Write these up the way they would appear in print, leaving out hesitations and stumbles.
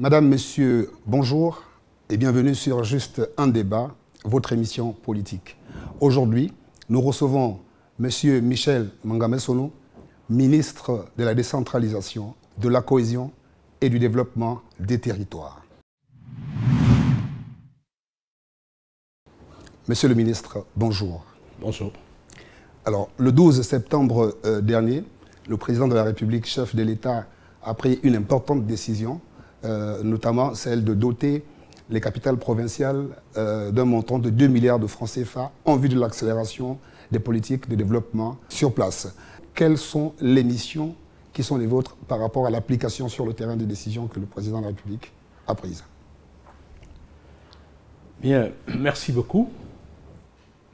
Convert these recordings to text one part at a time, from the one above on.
Madame, Monsieur, bonjour et bienvenue sur Juste un débat, votre émission politique. Aujourd'hui, nous recevons Monsieur Michel Mangamé-Solo, ministre de la décentralisation, de la cohésion et du développement des territoires. Monsieur le ministre, bonjour. Bonjour. Alors, le 12 septembre dernier, le président de la République, chef de l'État, a pris une importante décision, notamment celle de doter les capitales provinciales d'un montant de 2 milliards de francs CFA en vue de l'accélération des politiques de développement sur place. Quelles sont les missions qui sont les vôtres par rapport à l'application sur le terrain des décisions que le président de la République a prises? Bien, merci beaucoup.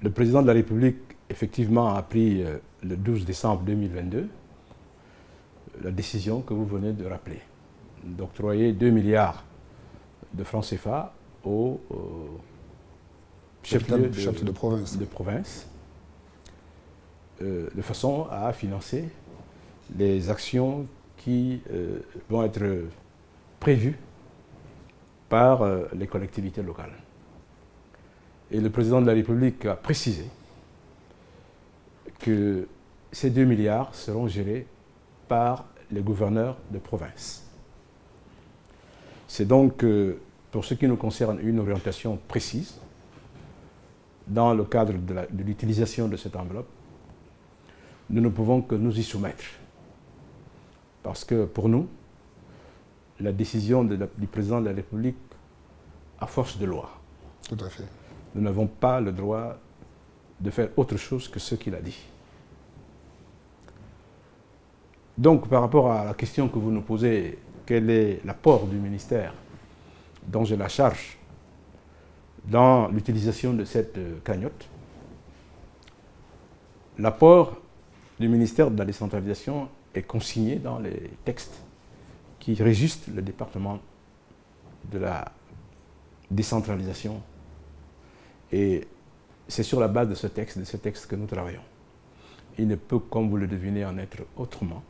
Le président de la République, effectivement, a pris le 12 décembre 2022 la décision que vous venez de rappeler, d'octroyer 2 milliards de francs CFA aux chefs-lieux de province, de façon à financer les actions qui vont être prévues par les collectivités locales. Et le président de la République a précisé que ces 2 milliards seront gérés par les gouverneurs de province. C'est donc, pour ce qui nous concerne, une orientation précise dans le cadre de l'utilisation de cette enveloppe. Nous ne pouvons que nous y soumettre. Parce que pour nous, la décision du président de la République a force de loi. Tout à fait. Nous n'avons pas le droit de faire autre chose que ce qu'il a dit. Donc, par rapport à la question que vous nous posez, quel est l'apport du ministère dont j'ai la charge dans l'utilisation de cette cagnotte? L'apport du ministère de la décentralisation est consigné dans les textes qui régissent le département de la décentralisation. Et c'est sur la base de ce texte que nous travaillons. Il ne peut, comme vous le devinez, en être autrement,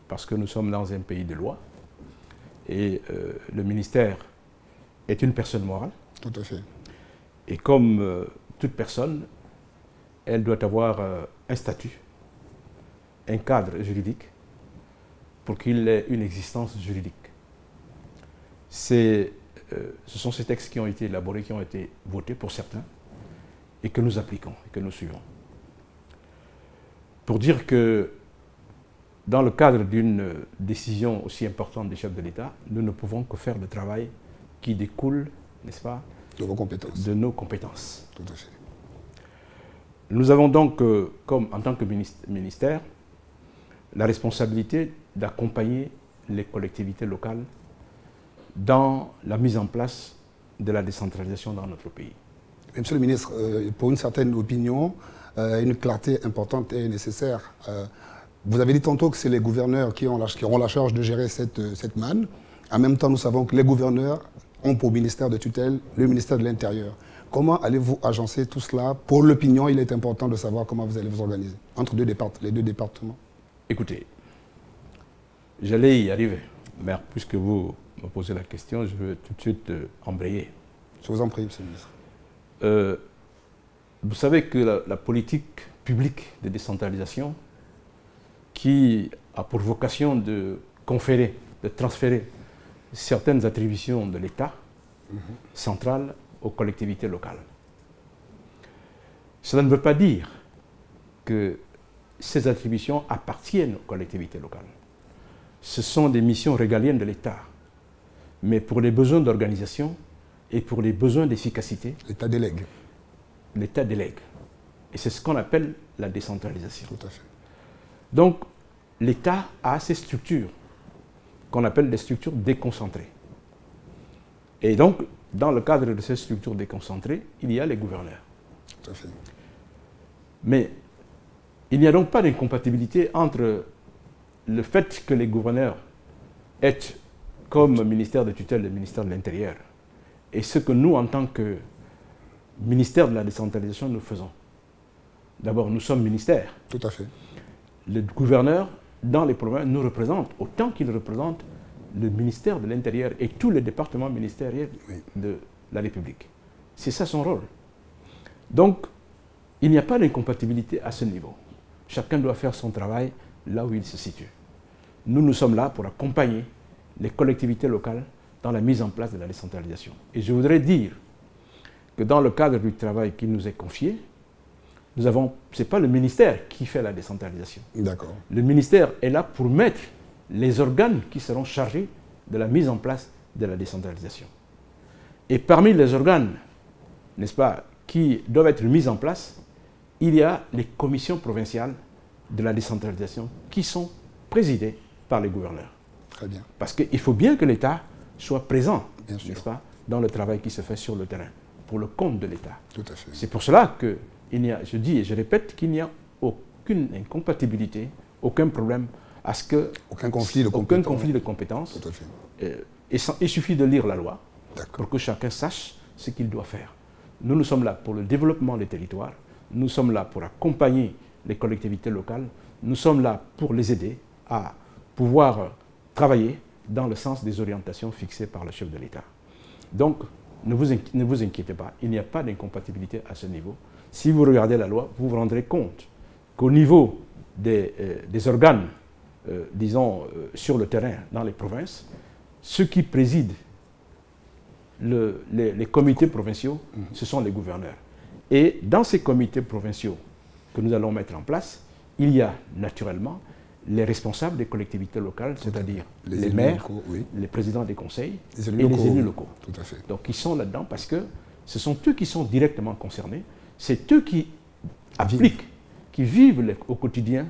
parce que nous sommes dans un pays de loi, et le ministère est une personne morale. Tout à fait. Et comme toute personne, elle doit avoir un statut, un cadre juridique, pour qu'il ait une existence juridique. Ce sont ces textes qui ont été élaborés, qui ont été votés pour certains, et que nous appliquons, et que nous suivons. Pour dire que dans le cadre d'une décision aussi importante des chefs de l'État, nous ne pouvons que faire le travail qui découle, n'est-ce pas, de vos compétences. De nos compétences. Tout à fait. Nous avons donc, en tant que ministère, la responsabilité d'accompagner les collectivités locales dans la mise en place de la décentralisation dans notre pays. Monsieur le ministre, pour une certaine opinion, une clarté importante est nécessaire. Vous avez dit tantôt que c'est les gouverneurs qui auront la charge de gérer cette manne. En même temps, nous savons que les gouverneurs ont pour ministère de tutelle le ministère de l'Intérieur. Comment allez-vous agencer tout cela? Pour l'opinion, il est important de savoir comment vous allez vous organiser entre les deux départements. Écoutez, j'allais y arriver, mais puisque vous me posez la question, je veux tout de suite embrayer. Je vous en prie, monsieur le ministre. Vous savez que la politique publique de décentralisation, qui a pour vocation de conférer, de transférer certaines attributions de l'État central aux collectivités locales. Cela ne veut pas dire que ces attributions appartiennent aux collectivités locales. Ce sont des missions régaliennes de l'État. Mais pour les besoins d'organisation et pour les besoins d'efficacité, l'État délègue. L'État délègue. Et c'est ce qu'on appelle la décentralisation. Tout à fait. Donc, l'État a ces structures qu'on appelle des structures déconcentrées. Et donc, dans le cadre de ces structures déconcentrées, il y a les gouverneurs. Tout à fait. Mais il n'y a donc pas d'incompatibilité entre le fait que les gouverneurs aient comme ministère de tutelle le ministère de l'Intérieur et ce que nous, en tant que ministère de la décentralisation, nous faisons. D'abord, nous sommes ministère. Tout à fait. Le gouverneur, dans les provinces, nous représente autant qu'il représente le ministère de l'Intérieur et tous les départements ministériels de la République. C'est ça son rôle. Donc, il n'y a pas d'incompatibilité à ce niveau. Chacun doit faire son travail là où il se situe. Nous sommes là pour accompagner les collectivités locales dans la mise en place de la décentralisation. Et je voudrais dire que dans le cadre du travail qui nous est confié, ce n'est pas le ministère qui fait la décentralisation. D'accord. Le ministère est là pour mettre les organes qui seront chargés de la mise en place de la décentralisation. Et parmi les organes, n'est-ce pas, qui doivent être mis en place, il y a les commissions provinciales de la décentralisation qui sont présidées par les gouverneurs. Très bien. Parce qu'il faut bien que l'État soit présent, n'est-ce pas, dans le travail qui se fait sur le terrain, pour le compte de l'État. Tout à fait. C'est pour cela que je dis et je répète qu'il n'y a aucune incompatibilité, aucun problème à ce que... Aucun conflit de compétences. Tout à fait. Il suffit de lire la loi pour que chacun sache ce qu'il doit faire. Nous sommes là pour le développement des territoires, nous sommes là pour accompagner les collectivités locales, nous sommes là pour les aider à pouvoir travailler dans le sens des orientations fixées par le chef de l'État. Donc, ne vous inquiétez pas, il n'y a pas d'incompatibilité à ce niveau. Si vous regardez la loi, vous vous rendrez compte qu'au niveau des organes, disons, sur le terrain, dans les provinces, ceux qui président les comités provinciaux, ce sont les gouverneurs. Et dans ces comités provinciaux que nous allons mettre en place, il y a naturellement les responsables des collectivités locales, c'est-à-dire les maires, locaux, les présidents des conseils et les élus locaux. Tout à fait. Donc ils sont là-dedans parce que ce sont eux qui sont directement concernés, c'est eux qui appliquent, qui vivent au quotidien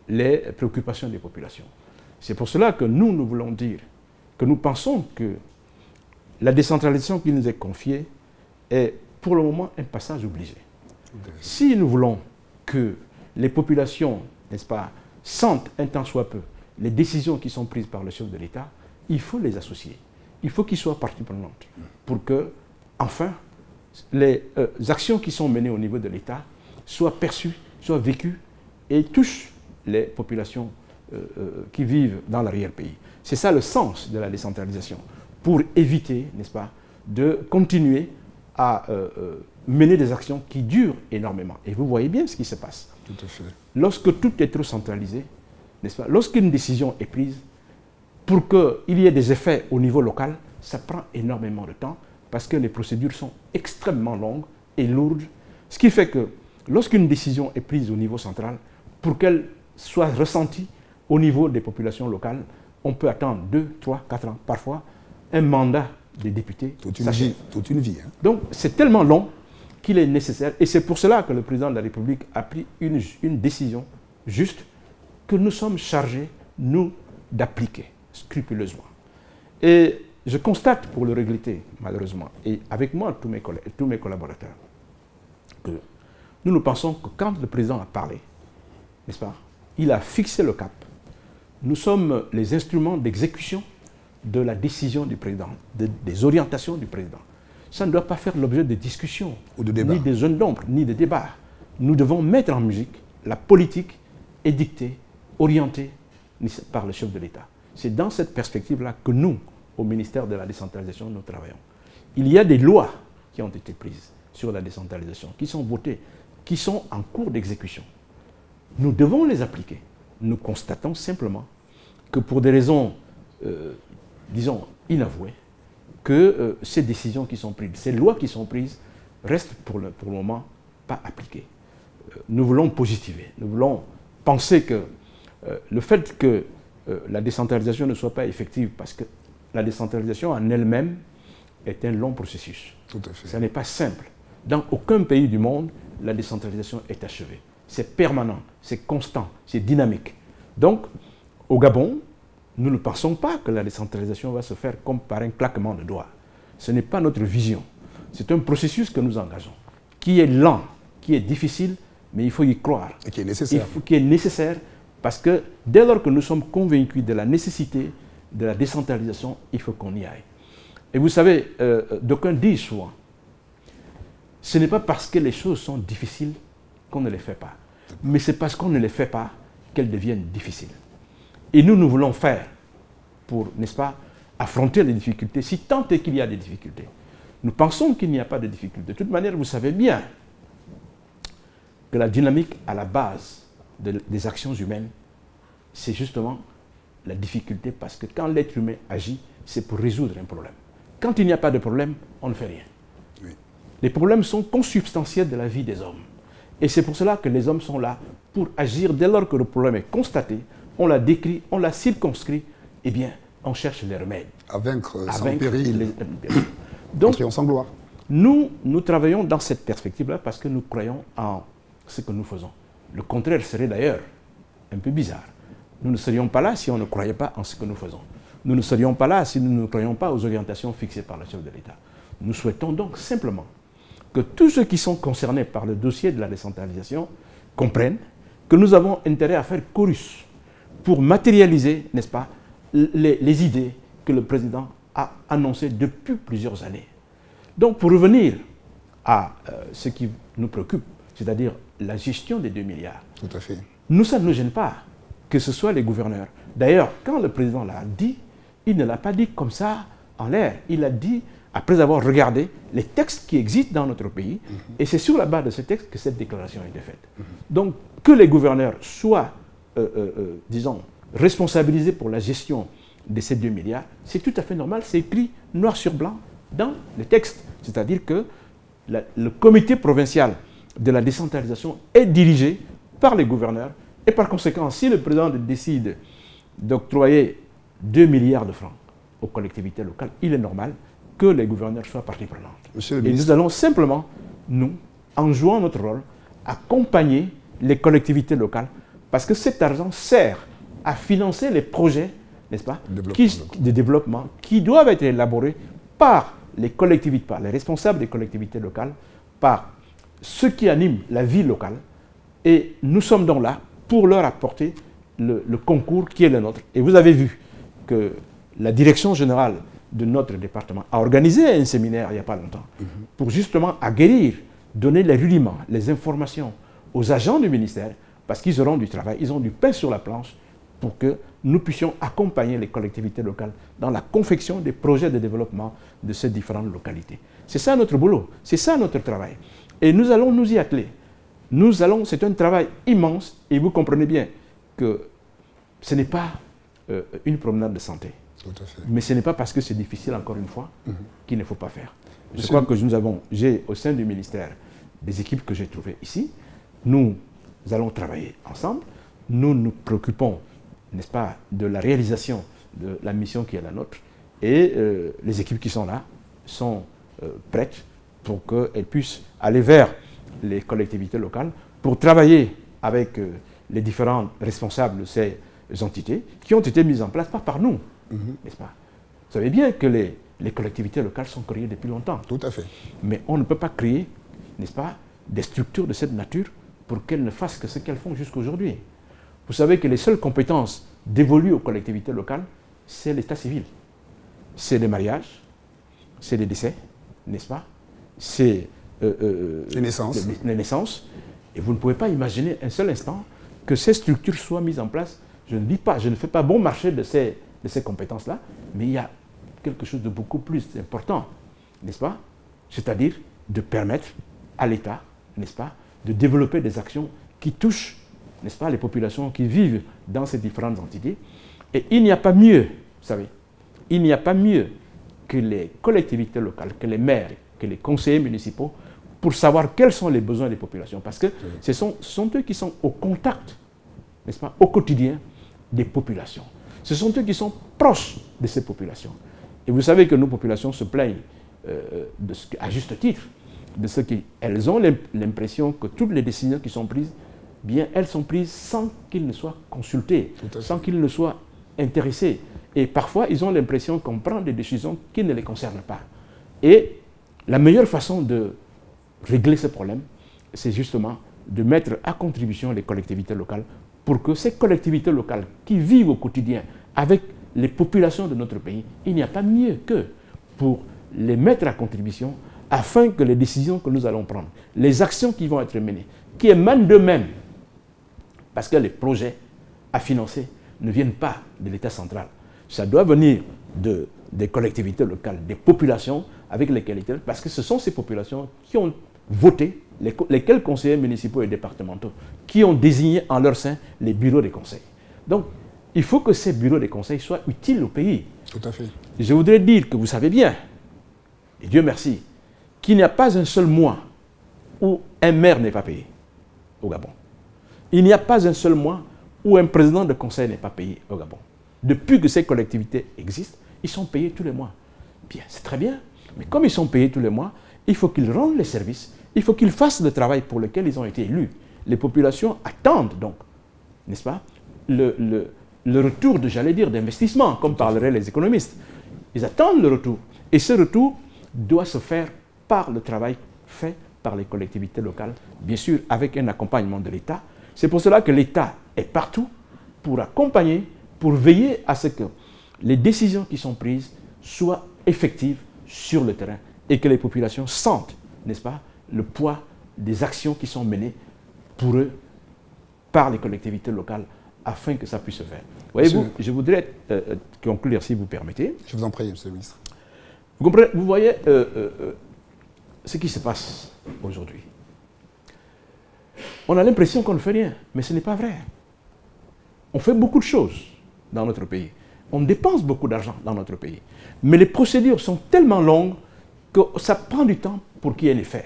les préoccupations des populations. C'est pour cela que nous voulons dire que nous pensons que la décentralisation qui nous est confiée est pour le moment un passage obligé. Si nous voulons que les populations, n'est-ce pas, sentent un tant soit peu les décisions qui sont prises par le chef de l'État, il faut les associer. Il faut qu'ils soient partie prenante pour que, enfin, les actions qui sont menées au niveau de l'État soient perçues, soient vécues et touchent les populations qui vivent dans l'arrière-pays. C'est ça le sens de la décentralisation, pour éviter, n'est-ce pas, de continuer à mener des actions qui durent énormément. Et vous voyez bien ce qui se passe. Tout à fait. Lorsque tout est trop centralisé, n'est-ce pas, lorsqu'une décision est prise, pour qu'il y ait des effets au niveau local, ça prend énormément de temps parce que les procédures sont extrêmement longues et lourdes. Ce qui fait que lorsqu'une décision est prise au niveau central, pour qu'elle soit ressentie au niveau des populations locales, on peut attendre 2, 3, 4 ans, parfois un mandat des députés. Toute une vie. Hein. Donc c'est tellement long qu'il est nécessaire, et c'est pour cela que le président de la République a pris une décision juste que nous sommes chargés, nous, d'appliquer scrupuleusement. Et je constate, pour le regretter, malheureusement, et avec moi tous mes collaborateurs, que nous pensons que quand le président a parlé, n'est-ce pas, il a fixé le cap. Nous sommes les instruments d'exécution de la décision du président, des orientations du président. Ça ne doit pas faire l'objet de discussions, ni de zones d'ombre, ni de débats. Nous devons mettre en musique la politique édictée, orientée par le chef de l'État. C'est dans cette perspective-là que nous, au ministère de la décentralisation, nous travaillons. Il y a des lois qui ont été prises sur la décentralisation, qui sont votées, qui sont en cours d'exécution. Nous devons les appliquer. Nous constatons simplement que pour des raisons, disons, inavouées, que ces décisions qui sont prises, ces lois qui sont prises, restent pour le moment pas appliquées. Nous voulons positiver, nous voulons penser que le fait que la décentralisation ne soit pas effective, parce que la décentralisation en elle-même est un long processus. Tout à fait. Ce n'est pas simple. Dans aucun pays du monde, la décentralisation est achevée. C'est permanent, c'est constant, c'est dynamique. Donc, au Gabon, nous ne pensons pas que la décentralisation va se faire comme par un claquement de doigts. Ce n'est pas notre vision. C'est un processus que nous engageons, qui est lent, qui est difficile, mais il faut y croire. Et qui est nécessaire. Qui est nécessaire parce que dès lors que nous sommes convaincus de la nécessité de la décentralisation, il faut qu'on y aille. Et vous savez, d'aucuns disent souvent, ce n'est pas parce que les choses sont difficiles qu'on ne les fait pas, mais c'est parce qu'on ne les fait pas qu'elles deviennent difficiles. Et nous voulons faire pour, n'est-ce pas, affronter les difficultés, si tant est qu'il y a des difficultés. Nous pensons qu'il n'y a pas de difficultés. De toute manière, vous savez bien que la dynamique à la base des actions humaines, c'est justement la difficulté, parce que quand l'être humain agit, c'est pour résoudre un problème. Quand il n'y a pas de problème, on ne fait rien. Oui. Les problèmes sont consubstantiels de la vie des hommes. Et c'est pour cela que les hommes sont là pour agir dès lors que le problème est constaté, on l'a décrit, on l'a circonscrit, eh bien, on cherche les remèdes. À vaincre sans péril. Donc, sans gloire. Nous travaillons dans cette perspective-là parce que nous croyons en ce que nous faisons. Le contraire serait d'ailleurs un peu bizarre. Nous ne serions pas là si on ne croyait pas en ce que nous faisons. Nous ne serions pas là si nous ne croyons pas aux orientations fixées par le chef de l'État. Nous souhaitons donc simplement que tous ceux qui sont concernés par le dossier de la décentralisation comprennent que nous avons intérêt à faire chorus pour matérialiser, n'est-ce pas, les idées que le président a annoncées depuis plusieurs années. Donc, pour revenir à ce qui nous préoccupe, c'est-à-dire la gestion des 2 milliards. Tout à fait. Nous, ça ne nous gêne pas que ce soit les gouverneurs. D'ailleurs, quand le président l'a dit, il ne l'a pas dit comme ça en l'air. Il l'a dit après avoir regardé les textes qui existent dans notre pays. Et c'est sur la base de ces textes que cette déclaration a été faite. Donc, que les gouverneurs soient, disons, responsabilisés pour la gestion de ces 2 milliards, c'est tout à fait normal. C'est écrit noir sur blanc dans les textes. C'est-à-dire que le comité provincial de la décentralisation est dirigé par les gouverneurs. Et par conséquent, si le président décide d'octroyer 2 milliards de francs aux collectivités locales, il est normal que les gouverneurs soient partie prenante. Monsieur le Et ministre, nous allons simplement, nous, en jouant notre rôle, accompagner les collectivités locales, parce que cet argent sert à financer les projets, n'est-ce pas, de développement qui doivent être élaborés par les collectivités, par les responsables des collectivités locales, par ceux qui animent la vie locale. Et nous sommes donc là pour leur apporter le concours qui est le nôtre. Et vous avez vu que la direction générale de notre département a organisé un séminaire il n'y a pas longtemps pour justement aguerrir, donner les rudiments, les informations aux agents du ministère, parce qu'ils auront du travail, ils ont du pain sur la planche pour que nous puissions accompagner les collectivités locales dans la confection des projets de développement de ces différentes localités. C'est ça notre boulot, c'est ça notre travail. Et nous allons nous y atteler. C'est un travail immense, et vous comprenez bien que ce n'est pas une promenade de santé. Tout à fait. Mais ce n'est pas parce que c'est difficile, encore une fois, qu'il ne faut pas faire. Je crois que j'ai au sein du ministère des équipes que j'ai trouvées ici. Nous allons travailler ensemble. Nous nous préoccupons, n'est-ce pas, de la réalisation de la mission qui est la nôtre. Et les équipes qui sont là sont prêtes pour qu'elles puissent aller vers les collectivités locales pour travailler avec les différents responsables de ces entités qui ont été mises en place, pas par nous, n'est-ce pas? Vous savez bien que les collectivités locales sont créées depuis longtemps. Tout à fait. Mais on ne peut pas créer, n'est-ce pas, des structures de cette nature pour qu'elles ne fassent que ce qu'elles font jusqu'à aujourd'hui. Vous savez que les seules compétences dévolues aux collectivités locales, c'est l'état civil. C'est les mariages, c'est les décès, n'est-ce pas? C'est les naissances. Les naissances. Et vous ne pouvez pas imaginer un seul instant que ces structures soient mises en place. Je ne dis pas, je ne fais pas bon marché de ces compétences-là, mais il y a quelque chose de beaucoup plus important, n'est-ce pas? C'est-à-dire de permettre à l'État, n'est-ce pas, de développer des actions qui touchent, n'est-ce pas, les populations qui vivent dans ces différentes entités. Et il n'y a pas mieux, vous savez, il n'y a pas mieux que les collectivités locales, que les maires, que les conseillers municipaux, pour savoir quels sont les besoins des populations. Parce que ce sont eux qui sont au contact, n'est-ce pas, au quotidien des populations. Ce sont eux qui sont proches de ces populations. Et vous savez que nos populations se plaignent, à juste titre, de ce qu'elles ont l'impression que toutes les décisions qui sont prises, bien, elles sont prises sans qu'ils ne soient consultés, sans qu'ils ne soient intéressés. Et parfois, ils ont l'impression qu'on prend des décisions qui ne les concernent pas. Et la meilleure façon de régler ce problème, c'est justement de mettre à contribution les collectivités locales pour que ces collectivités locales qui vivent au quotidien avec les populations de notre pays, il n'y a pas mieux que pour les mettre à contribution afin que les décisions que nous allons prendre, les actions qui vont être menées, qui émanent d'eux-mêmes, parce que les projets à financer ne viennent pas de l'État central. Ça doit venir de des collectivités locales, des populations avec lesquelles ils travaillent, parce que ce sont ces populations qui ont voté, lesquels conseillers municipaux et départementaux, qui ont désigné en leur sein les bureaux des conseils. Donc, il faut que ces bureaux des conseils soient utiles au pays. Tout à fait. Je voudrais dire que vous savez bien, et Dieu merci, qu'il n'y a pas un seul mois où un maire n'est pas payé au Gabon. Il n'y a pas un seul mois où un président de conseil n'est pas payé au Gabon. Depuis que ces collectivités existent, ils sont payés tous les mois. Bien, c'est très bien, mais comme ils sont payés tous les mois, il faut qu'ils rendent les services, il faut qu'ils fassent le travail pour lequel ils ont été élus. Les populations attendent donc, n'est-ce pas, le retour j'allais dire, d'investissement, comme parleraient les économistes. Ils attendent le retour. Et ce retour doit se faire par le travail fait par les collectivités locales, bien sûr avec un accompagnement de l'État. C'est pour cela que l'État est partout pour accompagner, pour veiller à ce que les décisions qui sont prises soient effectives sur le terrain et que les populations sentent, n'est-ce pas, le poids des actions qui sont menées pour eux par les collectivités locales afin que ça puisse se faire. Voyez-vous, je voudrais conclure si vous permettez. Je vous en prie, Monsieur le ministre. Vous comprenez, vous voyez ce qui se passe aujourd'hui. On a l'impression qu'on ne fait rien, mais ce n'est pas vrai. On fait beaucoup de choses dans notre pays. On dépense beaucoup d'argent dans notre pays. Mais les procédures sont tellement longues que ça prend du temps pour qu'il y ait l'effet.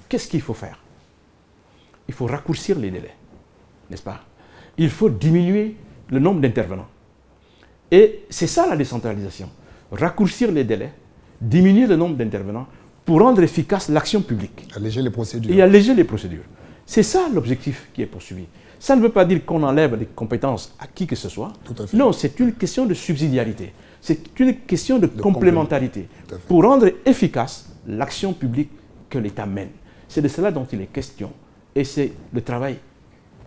Qu'est-ce qu'il faut faire? Il faut raccourcir les délais, n'est-ce pas? Il faut diminuer le nombre d'intervenants. Et c'est ça la décentralisation. Raccourcir les délais, diminuer le nombre d'intervenants pour rendre efficace l'action publique. Alléger les procédures. Et alléger les procédures. C'est ça l'objectif qui est poursuivi. Ça ne veut pas dire qu'on enlève les compétences à qui que ce soit. Tout à fait. Non, c'est une question de subsidiarité. C'est une question de complémentarité pour rendre efficace l'action publique que l'État mène. C'est de cela dont il est question. Et c'est le travail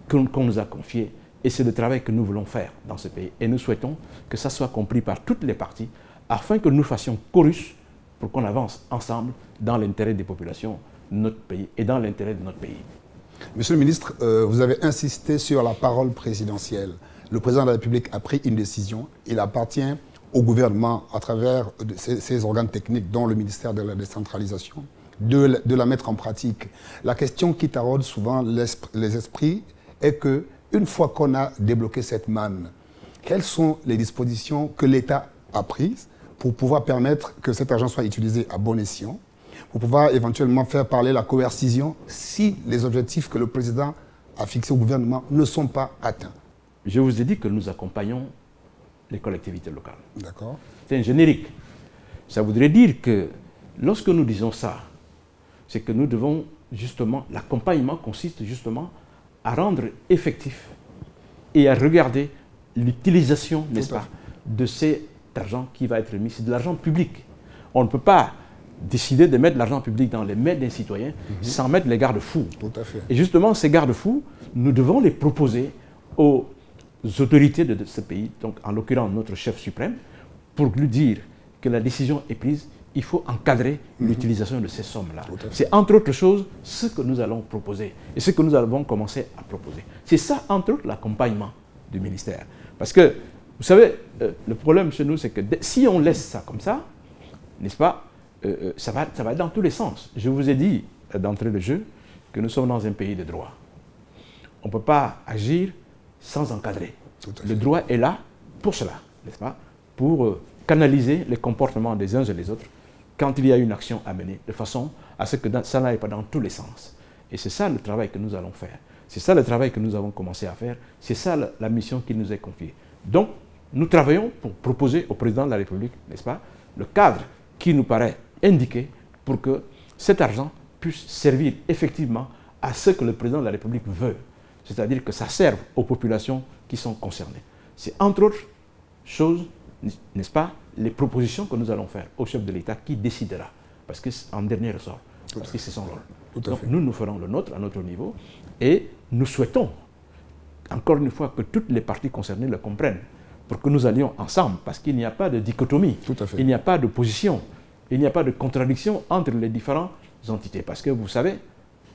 qu'on nous a confié. Et c'est le travail que nous voulons faire dans ce pays. Et nous souhaitons que ça soit compris par toutes les parties afin que nous fassions chorus pour qu'on avance ensemble dans l'intérêt des populations de notre pays et dans l'intérêt de notre pays. Monsieur le ministre, vous avez insisté sur la parole présidentielle. Le président de la République a pris une décision. Il appartient au gouvernement, à travers ses organes techniques, dont le ministère de la décentralisation, de la mettre en pratique. La question qui taraude souvent les esprits est que, une fois qu'on a débloqué cette manne, quelles sont les dispositions que l'État a prises pour pouvoir permettre que cet argent soit utilisé à bon escient, pour pouvoir éventuellement faire parler la coercition si les objectifs que le président a fixés au gouvernement ne sont pas atteints? Je vous ai dit que nous accompagnons les collectivités locales. D'accord. C'est un générique. Ça voudrait dire que lorsque nous disons ça, c'est que nous devons justement, l'accompagnement consiste justement à rendre effectif et à regarder l'utilisation, n'est-ce pas, de cet argent qui va être mis. C'est de l'argent public. On ne peut pas décider de mettre de l'argent public dans les mains des citoyens sans mettre les garde-fous. Tout à fait. Et justement, ces garde-fous, nous devons les proposer aux autorités de ce pays, donc en l'occurrence notre chef suprême, pour lui dire que la décision est prise, il faut encadrer l'utilisation de ces sommes-là. C'est entre autres choses ce que nous allons proposer et ce que nous avons commencé à proposer. C'est ça, entre autres, l'accompagnement du ministère. Parce que, vous savez, le problème chez nous, c'est que si on laisse ça comme ça, n'est-ce pas, ça va dans tous les sens. Je vous ai dit d'entrée de jeu que nous sommes dans un pays de droit. On ne peut pas agir sans encadrer. Le droit est là pour cela, n'est-ce pas, pour canaliser les comportements des uns et des autres quand il y a une action à mener, de façon à ce que ça n'aille pas dans tous les sens. Et c'est ça le travail que nous allons faire. C'est ça le travail que nous avons commencé à faire. C'est ça la mission qui nous est confiée. Donc, nous travaillons pour proposer au président de la République, n'est-ce pas, le cadre qui nous paraît indiqué pour que cet argent puisse servir effectivement à ce que le président de la République veut. C'est-à-dire que ça serve aux populations qui sont concernées. C'est entre autres choses, n'est-ce pas, les propositions que nous allons faire au chef de l'État qui décidera. Parce qu'en dernier ressort, parce que c'est son rôle. Donc nous ferons le nôtre à notre niveau et nous souhaitons, encore une fois, que toutes les parties concernées le comprennent pour que nous allions ensemble, parce qu'il n'y a pas de dichotomie, il n'y a pas de position, il n'y a pas de contradiction entre les différentes entités. Parce que vous savez,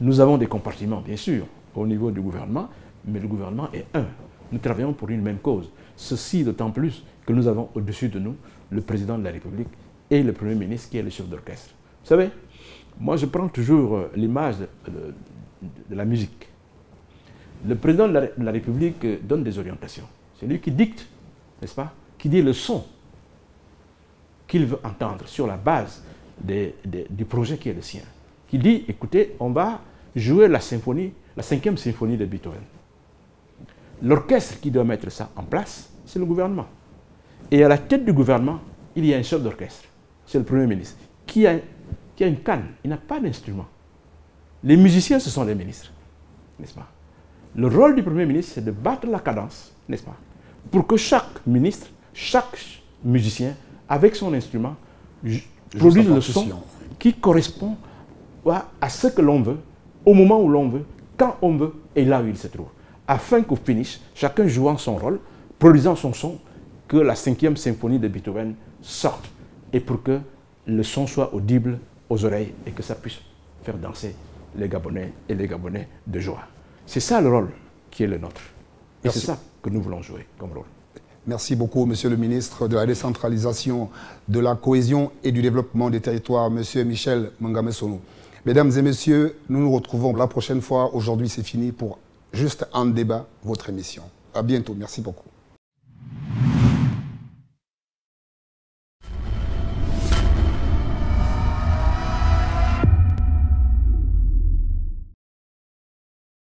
nous avons des compartiments, bien sûr, au niveau du gouvernement, mais le gouvernement est un. Nous travaillons pour une même cause. Ceci d'autant plus que nous avons au-dessus de nous le président de la République et le Premier ministre qui est le chef d'orchestre. Vous savez, moi je prends toujours l'image de la musique. Le président de la République donne des orientations. C'est lui qui dicte, n'est-ce pas, qui dit le son qu'il veut entendre sur la base du projet qui est le sien. Qui dit, écoutez, on va jouer la symphonie, la 5e symphonie de Beethoven. L'orchestre qui doit mettre ça en place, c'est le gouvernement. Et à la tête du gouvernement, il y a un chef d'orchestre, c'est le Premier ministre, qui a une canne, il n'a pas d'instrument. Les musiciens, ce sont les ministres, n'est-ce pas? Le rôle du Premier ministre, c'est de battre la cadence, n'est-ce pas? Pour que chaque ministre, chaque musicien, avec son instrument, produise le son qui correspond à ce que l'on veut, au moment où l'on veut, quand on veut et là où il se trouve. Afin qu'au finish, chacun jouant son rôle, produisant son son, que la 5e symphonie de Beethoven sorte et pour que le son soit audible aux oreilles et que ça puisse faire danser les Gabonais et les Gabonais de joie. C'est ça le rôle qui est le nôtre. Et c'est ça que nous voulons jouer comme rôle. Merci beaucoup, Monsieur le ministre de la décentralisation, de la cohésion et du développement des territoires, Monsieur Michel Mangame-Sono. Mesdames et messieurs, nous nous retrouvons la prochaine fois. Aujourd'hui, c'est fini pour Juste un débat, votre émission. À bientôt. Merci beaucoup.